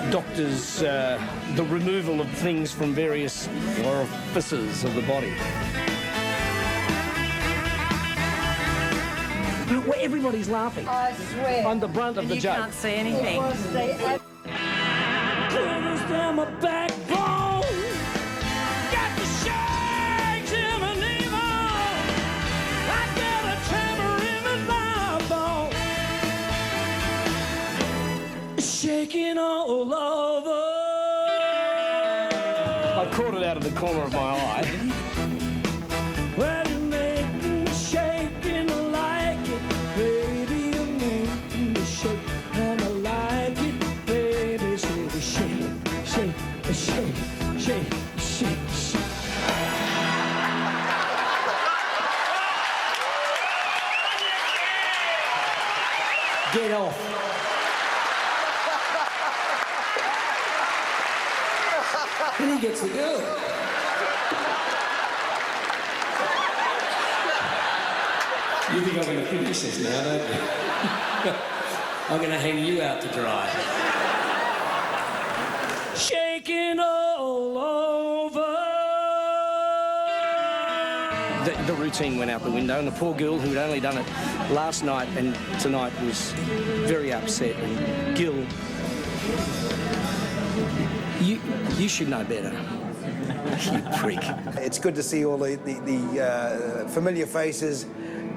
doctors, the removal of things from various orifices of the body. Look, everybody's laughing. I swear. I'm the brunt of the joke. You can't see anything. down my backbone. Got the shakes in my knee bone. I got a tremor in my thigh bone. Shaking all over. I caught it out of the corner of my eye. Well, you make me shake and I like it, baby. You make me shake and I like it, baby. Shake, shake, shake, shake, shake, shake, shake. Get off. And he gets the girl. You think I'm going to finish this now, don't you? I'm going to hang you out to dry. Shaking all over. The routine went out the window, and the poor girl who had only done it last night and tonight was very upset. And Gil, you should know better. You prick. It's good to see all the familiar faces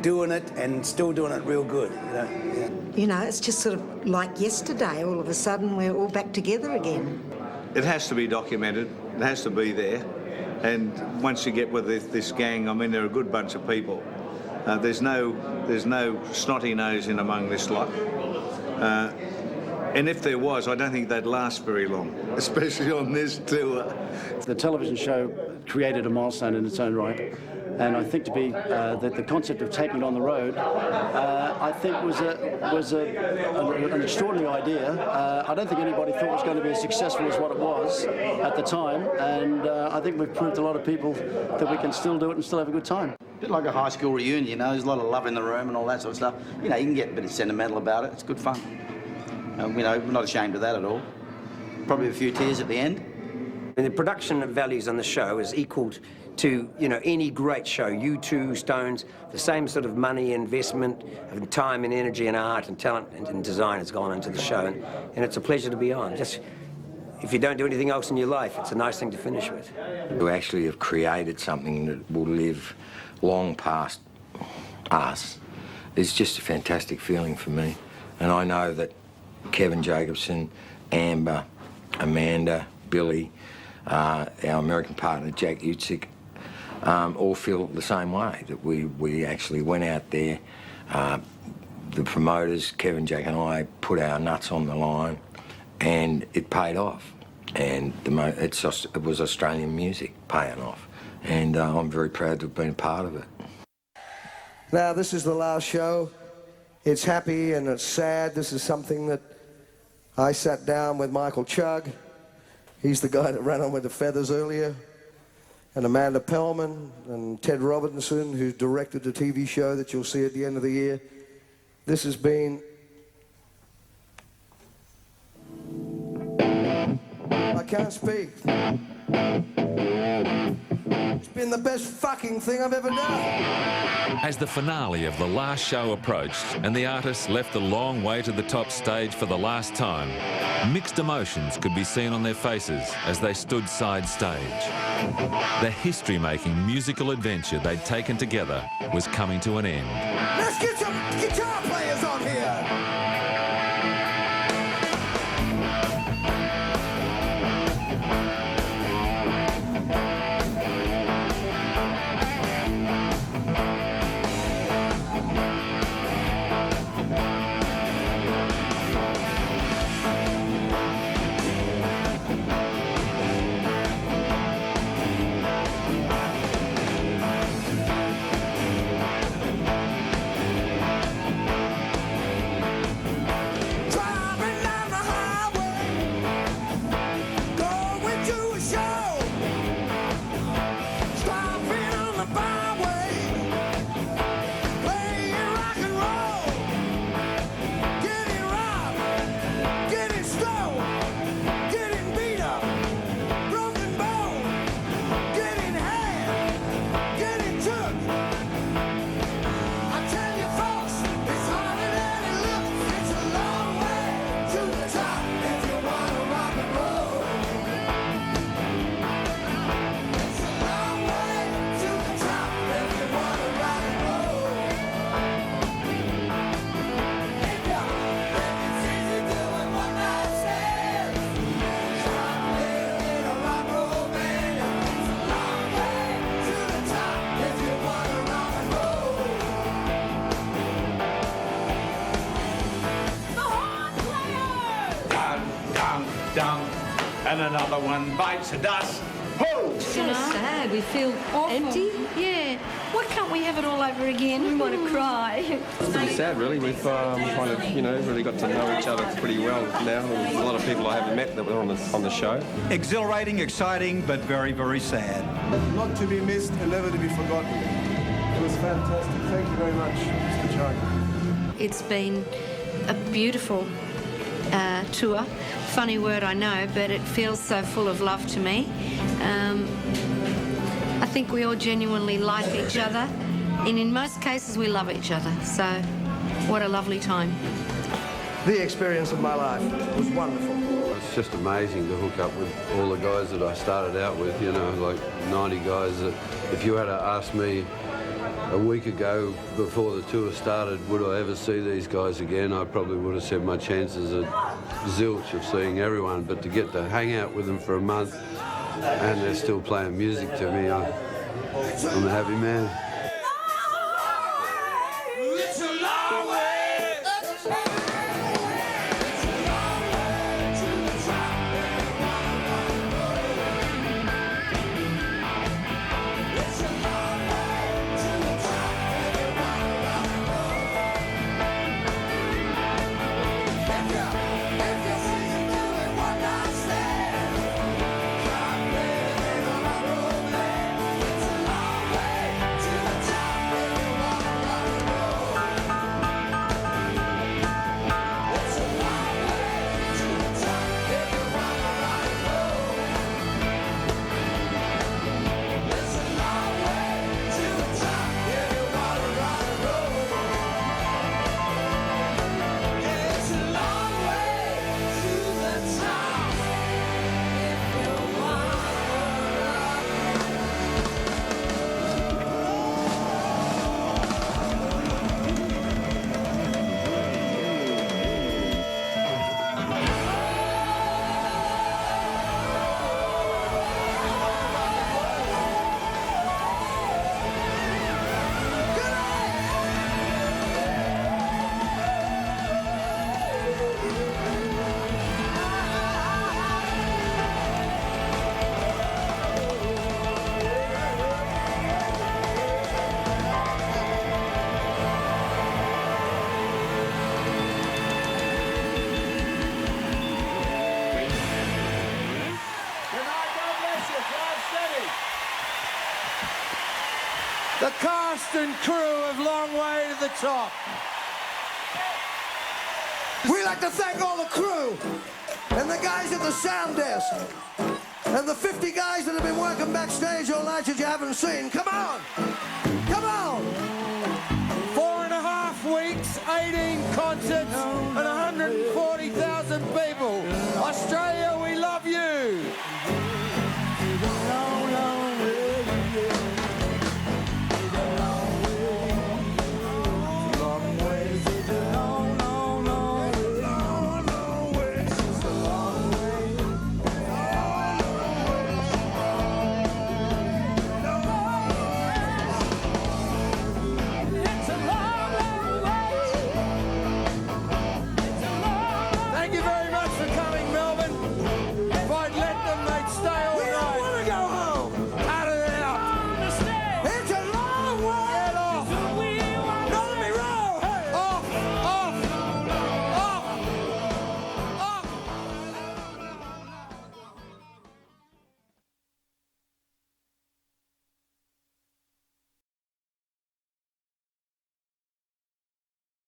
doing it and still doing it real good, you know. Yeah. You know, it's just sort of like yesterday, all of a sudden we're all back together again. It has to be documented, it has to be there, and once you get with this gang, I mean, they're a good bunch of people. There's no snotty nose in among this lot. And if there was, I don't think they'd last very long, especially on this tour. The television show created a milestone in its own right, and I think that the concept of taking it on the road, I think was an extraordinary idea. I don't think anybody thought it was going to be as successful as what it was at the time, and I think we've proved to a lot of people that we can still do it and still have a good time. A bit like a high school reunion, you know, there's a lot of love in the room and all that sort of stuff. You know, you can get a bit sentimental about it, it's good fun. You know, we're not ashamed of that at all. Probably a few tears at the end. And the production values on the show is equal to, you know, any great show. U2, Stones, the same sort of money, investment, and time and energy and art and talent and design has gone into the show. And it's a pleasure to be on. Just, if you don't do anything else in your life, it's a nice thing to finish with. We actually have created something that will live long past us. It's just a fantastic feeling for me. And I know that Kevin Jacobson, Amber, Amanda, Billy, our American partner Jack Utsick, all feel the same way, that we actually went out there, the promoters, Kevin, Jack and I, put our nuts on the line, and it paid off. And it was Australian music paying off. And I'm very proud to have been a part of it. Now, this is the last show. It's happy and it's sad. This is something that I sat down with Michael Chugg. He's the guy that ran on with the feathers earlier. And Amanda Pellman and Ted Robinson, who directed the TV show that you'll see at the end of the year. This has been... can't speak. It's been the best fucking thing I've ever done. As the finale of the last show approached and the artists left the long way to the top stage for the last time, mixed emotions could be seen on their faces as they stood side stage. The history-making musical adventure they'd taken together was coming to an end. Let's get some guitar players on here. And another one bites the dust. Ho! So sad. We feel empty. Yeah. Why can't we have it all over again? We want to cry. It's pretty sad, really. We've kind of, really got to know each other pretty well now. There's a lot of people I haven't met that were on the show. Exhilarating, exciting, but very, very sad. Not to be missed and never to be forgotten. It was fantastic. Thank you very much, Mr. Chang. It's been a beautiful tour. Funny word, I know, but it feels so full of love to me. I think we all genuinely like each other, and in most cases we love each other. So, what a lovely time. The experience of my life was wonderful. It's just amazing to hook up with all the guys that I started out with, like 90 guys that if you had to ask me a week ago before the tour started, would I ever see these guys again, I probably would have said my chances are zilch of seeing everyone, but to get to hang out with them for a month and they're still playing music to me, I'm a happy man. It's a long way. The cast and crew of Long Way to the Top. We'd like to thank all the crew. and the guys at the sound desk, and the 50 guys that have been working backstage all night that you haven't seen. Come on! Come on! 4.5 weeks, 18 concerts, and 140,000 people. Australia, we love you.